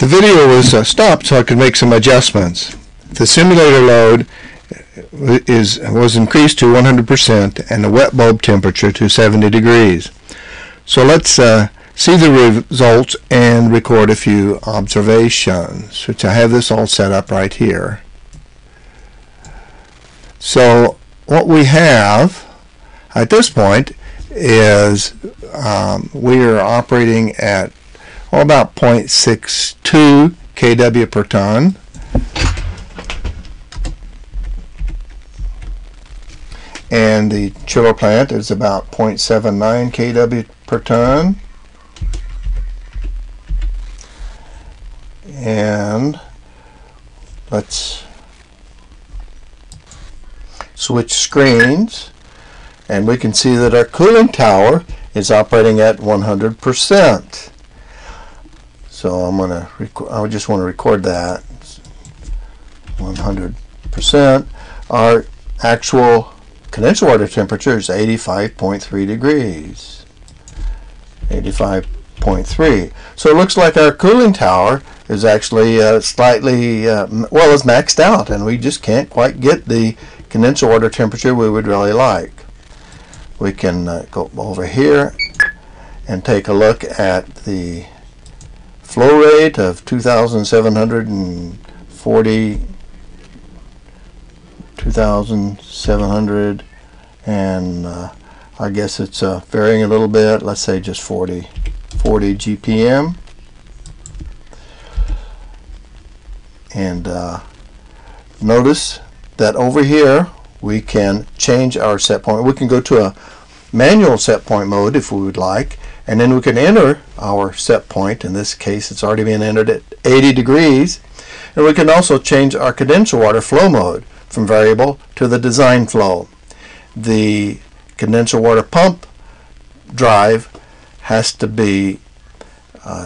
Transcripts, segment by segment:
The video was stopped so I could make some adjustments. The simulator load was increased to 100% and the wet bulb temperature to 70 degrees. So let's see the results and record a few observations, which I have this all set up right here. So what we have at this point is we are operating at about 0.62 kW per ton. And the chiller plant is about 0.79 kW per ton. And let's switch screens, and we can see that our cooling tower is operating at 100%. So I just want to record that 100%. Our actual condenser water temperature is 85.3 degrees. 85.3. So it looks like our cooling tower is actually slightly, well, it's maxed out, and we just can't quite get the condenser water temperature we would really like. We can go over here and take a look at the flow rate of 2,740, 2,700, and I guess it's varying a little bit. Let's say just 40 GPM. And notice that over here we can change our set point. We can go to a manual set point mode if we would like, and then we can enter our set point. In this case, it's already been entered at 80 degrees. And we can also change our condenser water flow mode from variable to the design flow. The condenser water pump drive has to be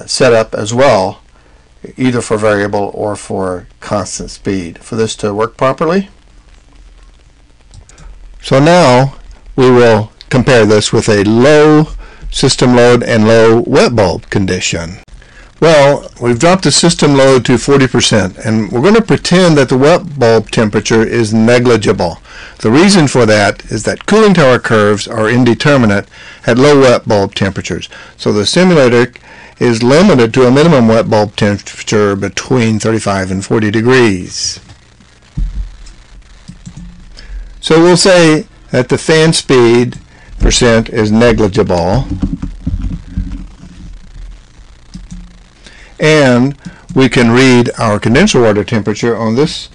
set up as well, either for variable or for constant speed, for this to work properly. So now we will compare this with a low system load and low wet bulb condition. Well, we've dropped the system load to 40%, and we're going to pretend that the wet bulb temperature is negligible. The reason for that is that cooling tower curves are indeterminate at low wet bulb temperatures. So the simulator is limited to a minimum wet bulb temperature between 35 and 40 degrees. So we'll say that the fan speed percent is negligible, and we can read our condenser water temperature on this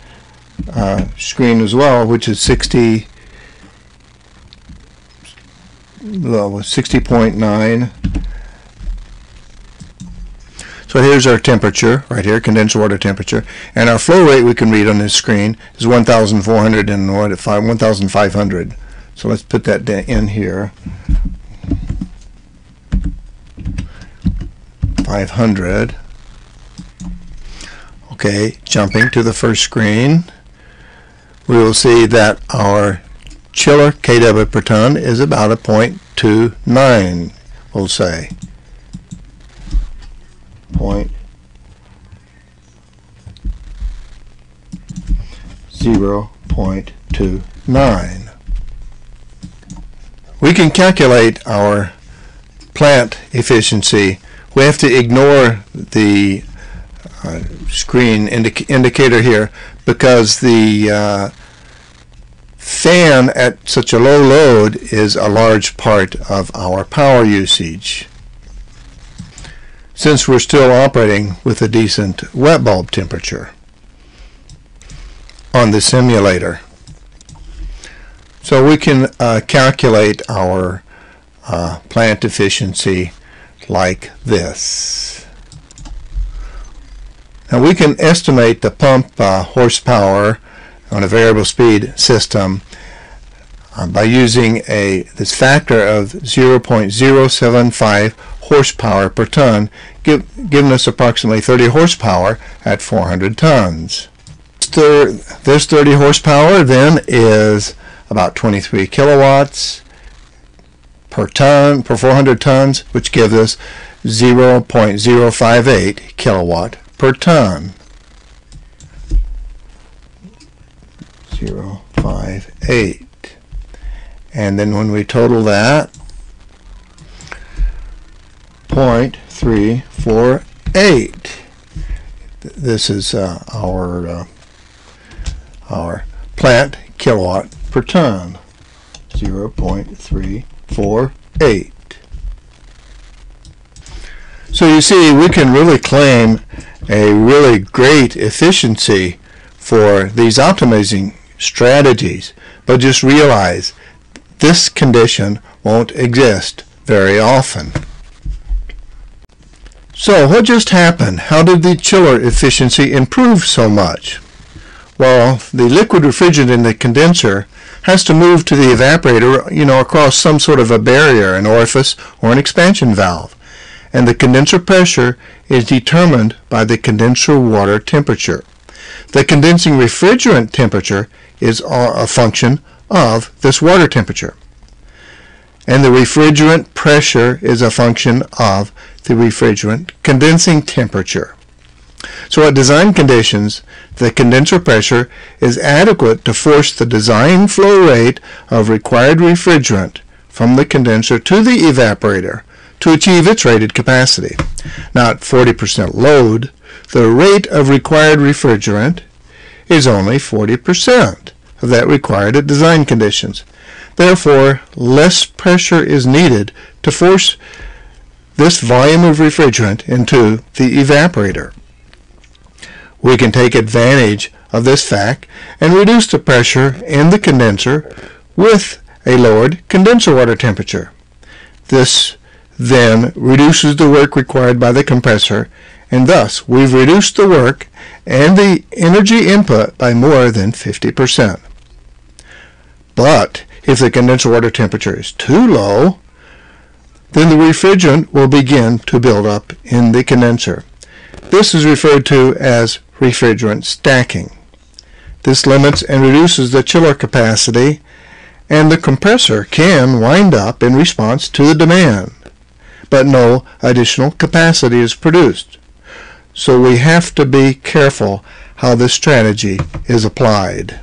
screen as well, which is 60.9. So here's our temperature right here, condenser water temperature, and our flow rate we can read on this screen is 1,400 and 1,500. So let's put that in here. 500. Okay, jumping to the first screen, we will see that our chiller kW per ton is about a 0.29, we'll say. 0.29. We can calculate our plant efficiency. We have to ignore the screen indicator here because the fan at such a low load is a large part of our power usage, since we're still operating with a decent wet bulb temperature on the simulator. So we can calculate our plant efficiency like this. Now we can estimate the pump horsepower on a variable speed system by using this factor of 0.075 horsepower per ton, giving us approximately 30 horsepower at 400 tons. This 30 horsepower then is about 23 kilowatts per ton, per 400 tons, which gives us 0.058 kilowatt per ton. 0.58. And then when we total that, 0.348. This is our plant kilowatt per ton. 0.348. So you see, we can really claim a really great efficiency for these optimizing strategies, but just realize this condition won't exist very often. So what just happened? How did the chiller efficiency improve so much? Well, the liquid refrigerant in the condenser has to move to the evaporator, across some sort of a barrier, an orifice, or an expansion valve. And the condenser pressure is determined by the condenser water temperature. The condensing refrigerant temperature is a function of this water temperature. And the refrigerant pressure is a function of the refrigerant condensing temperature. So at design conditions, the condenser pressure is adequate to force the design flow rate of required refrigerant from the condenser to the evaporator to achieve its rated capacity. Now at 40% load, the rate of required refrigerant is only 40% of that required at design conditions. Therefore, less pressure is needed to force this volume of refrigerant into the evaporator. We can take advantage of this fact and reduce the pressure in the condenser with a lowered condenser water temperature. This then reduces the work required by the compressor, and thus we've reduced the work and the energy input by more than 50%. But if the condenser water temperature is too low, then the refrigerant will begin to build up in the condenser. This is referred to as refrigerant stacking. This limits and reduces the chiller capacity, and the compressor can wind up in response to the demand, but no additional capacity is produced. So we have to be careful how this strategy is applied.